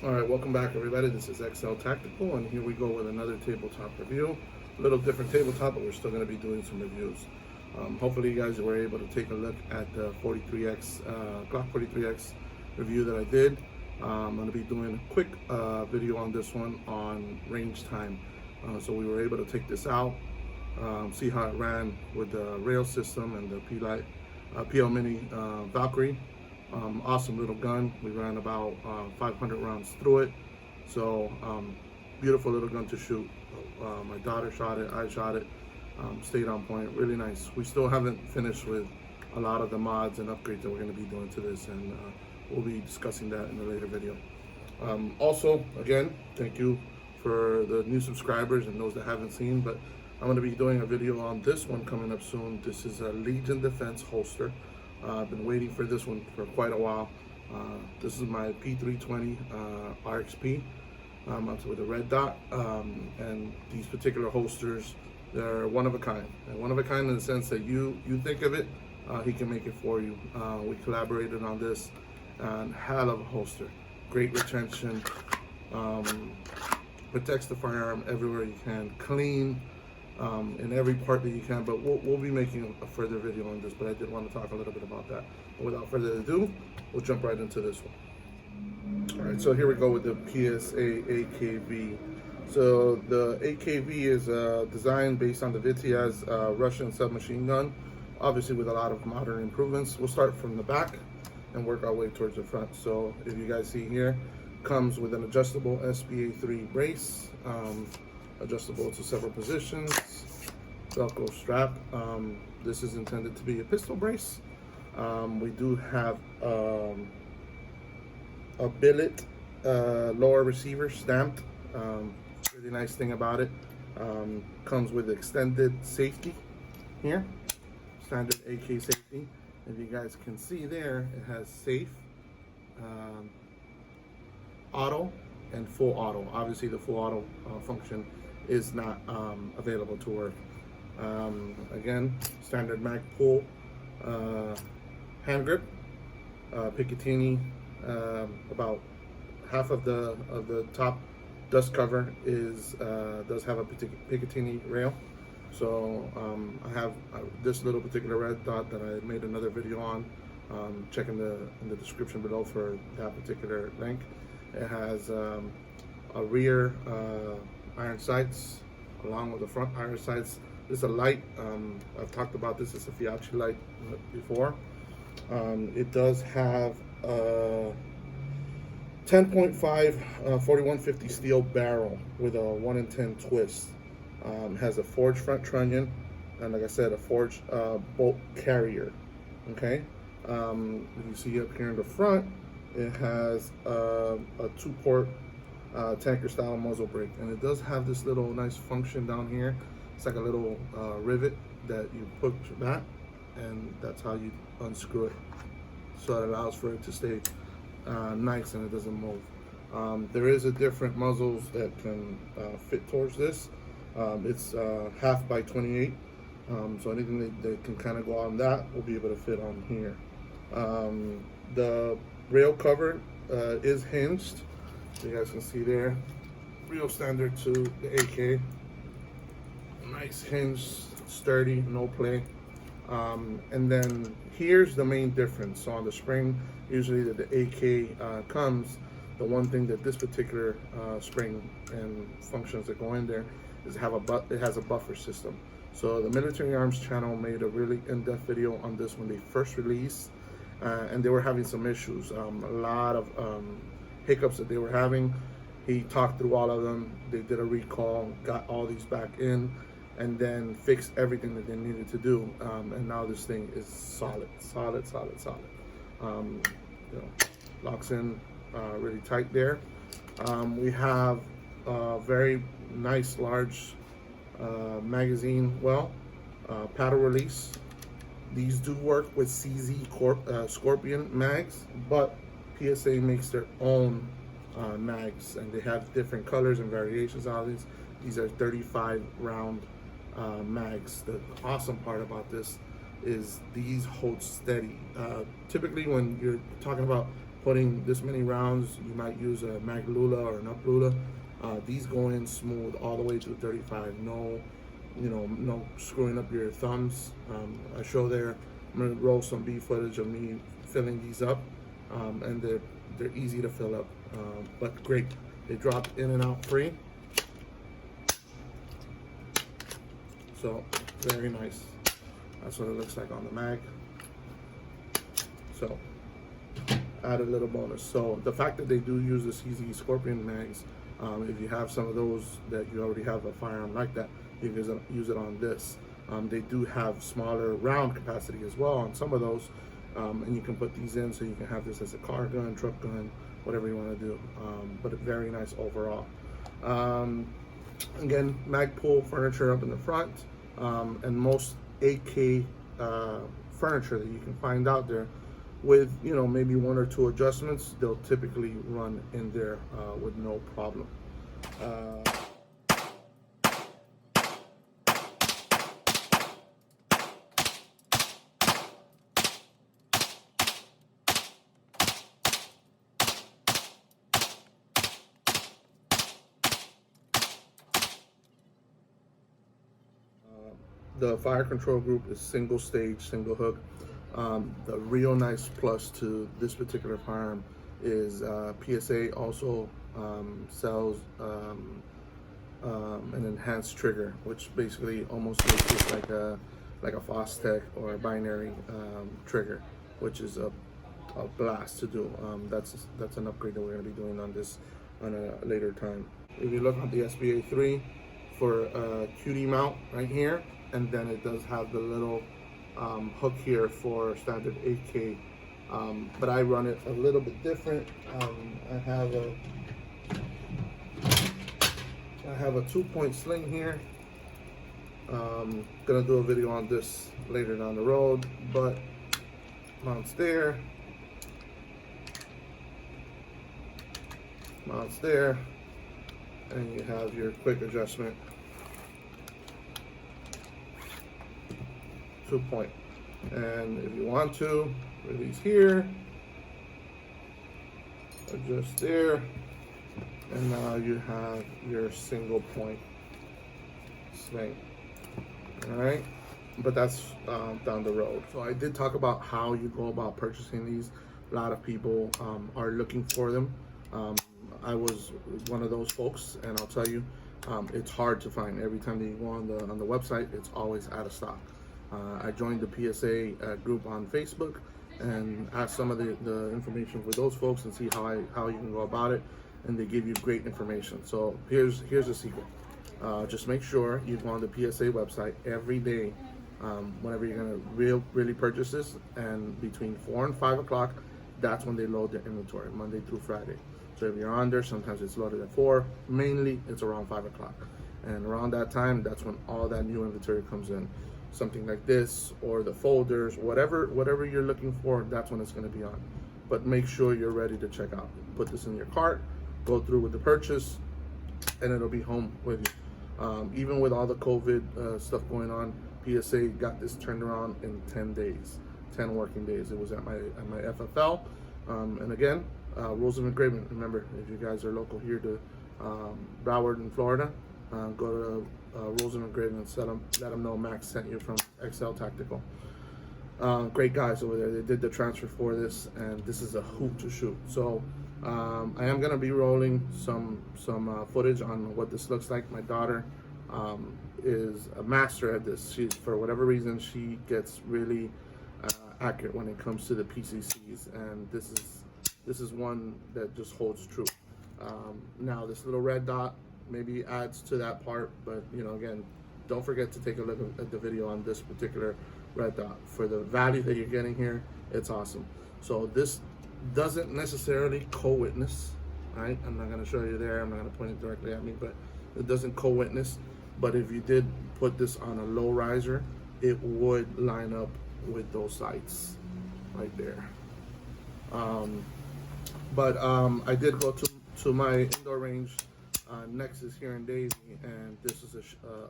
All right, welcome back everybody. This is XL Tactical, and here we go with another tabletop review. A little different tabletop, but we're still going to be doing some reviews. Hopefully you guys were able to take a look at the 43X, Glock 43X review that I did. I'm going to be doing a quick video on this one on range time. So we were able to take this out, see how it ran with the rail system and the PL Mini Valkyrie. Awesome little gun. We ran about 500 rounds through it. So beautiful little gun to shoot. My daughter shot it, I shot it, stayed on point, really nice. We still haven't finished with a lot of the mods and upgrades that we're going to be doing to this, and we'll be discussing that in a later video. Also, again, thank you for the new subscribers and those that haven't seen, but I'm going to be doing a video on this one coming up soon. This is a Legion Defense holster. I've been waiting for this one for quite a while. This is my P320 RXP with a red dot, and these particular holsters, they're one of a kind. And one of a kind in the sense that you think of it, he can make it for you. We collaborated on this, and hell of a holster. Great retention, protects the firearm everywhere you can, clean, in every part that you can, but we'll be making a further video on this, but I did want to talk a little bit about that. But without further ado, we'll jump right into this one. All right, so here we go with the PSA AK-V. So the AK-V is designed based on the Vityaz Russian submachine gun, obviously with a lot of modern improvements. We'll start from the back and work our way towards the front. So if you guys see here, comes with an adjustable SPA3 brace, adjustable to several positions, Velcro strap. This is intended to be a pistol brace. We do have a billet lower receiver stamped. Really nice thing about it, comes with extended safety here, standard AK safety. If you guys can see there, it has safe, auto, and full auto. Obviously the full auto function is not available to work. Again, standard mag pull hand grip, Picatinny. About half of the top dust cover is does have a Picatinny rail. So I have this little particular red dot that I made another video on. Check in the description below for that particular link. It has a rear iron sights along with the front iron sights. This is a light. I've talked about this as a Fiat light before. It does have a 10.5 4150 steel barrel with a 1 in 10 twist. Has a forged front trunnion, and like I said, a forged bolt carrier. Okay. You see up here in the front, it has a 2-port tanker style muzzle brake, and it does have this little nice function down here. It's like a little rivet that you push back, and that's how you unscrew it, so it allows for it to stay nice and it doesn't move. There is a different muzzles that can fit towards this. It's half by 28, so anything that can kind of go on that will be able to fit on here. The rail cover is hinged. You guys can see there, real standard to the AK. Nice hinge, sturdy, no play. And then here's the main difference. So on the spring, usually the AK comes, the one thing that this particular spring and functions that go in there is it has a buffer system. So the Military Arms channel made a really in-depth video on this when they first released, and they were having some issues, a lot of hiccups that they were having. He talked through all of them. They did a recall, got all these back in, and then fixed everything that they needed to do. And now this thing is solid. Locks in really tight there. We have a very nice large magazine paddle release. These do work with CZ Scorpion mags, but PSA makes their own mags, and they have different colors and variations on these. These are 35 round mags. The awesome part about this is these hold steady. Typically when you're talking about putting this many rounds, you might use a mag lula or an up lula. These go in smooth all the way to 35. No, no screwing up your thumbs. I show there. I'm gonna roll some B footage of me filling these up, and they're easy to fill up, but great. They drop in and out free, so very nice. That's what it looks like on the mag. So add a little bonus. So the fact that they do use the CZ Scorpion mags, if you have some of those that you already have a firearm like that, you can use it on this. They do have smaller round capacity as well on some of those, and you can put these in so you can have this as a car gun, truck gun, whatever you want to do. But very nice overall. Again, mag pull furniture up in the front, and most AK furniture that you can find out there, with maybe 1 or 2 adjustments, they'll typically run in there with no problem. The fire control group is single stage, single hook. The real nice plus to this particular firearm is PSA also sells an enhanced trigger, which basically almost makes it like a Fostech or a binary trigger, which is a blast to do. That's an upgrade that we're going to be doing on this on a later time. If you look at the SBA 3 for a QD mount right here, and then it does have the little hook here for standard AK, but I run it a little bit different. I have a 2-point sling here. Gonna do a video on this later down the road, but mounts there, and you have your quick adjustment. 2-point, and if you want to release here, adjust there, and now you have your single point sling. All right, but that's down the road. So I did talk about how you go about purchasing these. A lot of people are looking for them. I was one of those folks, and I'll tell you, it's hard to find. Every time that you go on the website, it's always out of stock. I joined the PSA group on Facebook and asked some of the information for those folks and see how you can go about it, and they give you great information. So here's the secret. Just make sure you go on the PSA website every day whenever you're gonna really purchase this, and between 4 and 5 o'clock, that's when they load their inventory, Monday through Friday. So if you're on there, sometimes it's loaded at 4, mainly it's around 5 o'clock. And around that time, that's when all that new inventory comes in. Something like this, or the folders, whatever you're looking for, that's when it's going to be on. But make sure you're ready to check out. Put this in your cart, go through with the purchase, and it'll be home with you. Even with all the COVID stuff going on, PSA got this turned around in 10 days, 10 working days. It was at my FFL. And again, rules of engraving. Remember, if you guys are local here to Broward in Florida, go to Rules of Engraving and let them know Max sent you from XL Tactical. Great guys over there. They did the transfer for this, and this is a hoop to shoot. So I am going to be rolling some footage on what this looks like. My daughter is a master at this. For whatever reason, she gets really accurate when it comes to the PCCs, and this is one that just holds true. Now this little red dot maybe adds to that part, but again, don't forget to take a look at the video on this particular red dot. For the value that you're getting here, it's awesome. So this doesn't necessarily co-witness, right? I'm not going to show you there, I'm not going to point it directly at me, but it doesn't co-witness. But if you did put this on a low riser, it would line up with those sights right there. I did go to my indoor range Nexus here in Daisy, and this is a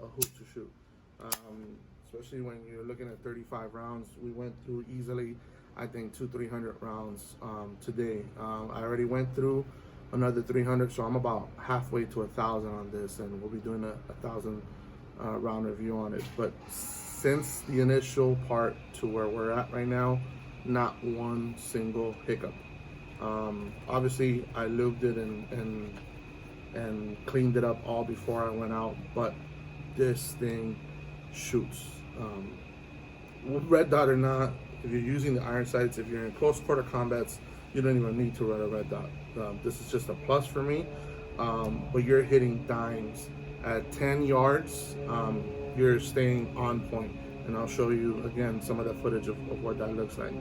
hoop to shoot, especially when you're looking at 35 rounds. We went through easily I think 200-300 rounds today. I already went through another 300, so I'm about halfway to 1,000 on this, and we'll be doing a 1,000 round review on it. But since the initial part to where we're at right now, not one single hiccup. Obviously I lubed it and cleaned it up all before I went out, but this thing shoots. Red dot or not, if you're using the iron sights, if you're in close quarter combats, you don't even need to run a red dot. This is just a plus for me, but you're hitting dimes at 10 yards. You're staying on point, and I'll show you again some of the footage of what that looks like.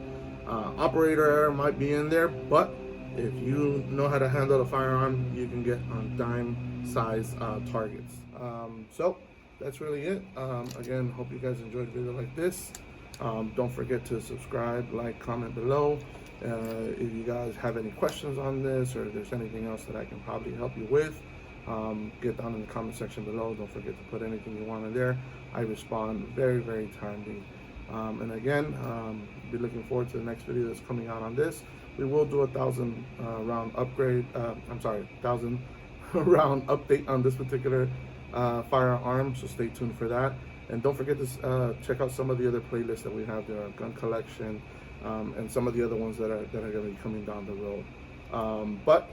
Operator error might be in there, but if you know how to handle a firearm, you can get on dime size targets. So that's really it. Again, hope you guys enjoyed a video like this. Don't forget to subscribe, like, comment below. If you guys have any questions on this, or if there's anything else that I can probably help you with, get down in the comment section below. Don't forget to put anything you want in there. I respond very, very timely. And again, be looking forward to the next video that's coming out on this. We will do a 1,000 round upgrade. 1,000 round update on this particular firearm. So stay tuned for that. And don't forget to check out some of the other playlists that we have there, gun collection, and some of the other ones that are going to be coming down the road. But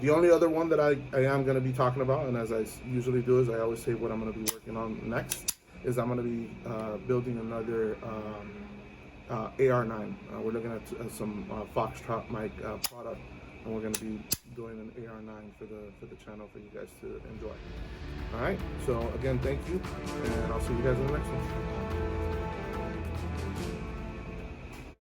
the only other one that I am going to be talking about, and as I usually do, is I always say what I'm going to be working on next, is I'm going to be building another AR9. We're looking at some Foxtrot mic product, and we're going to be doing an AR9 for the channel for you guys to enjoy. All right. So again, thank you, and I'll see you guys in the next one.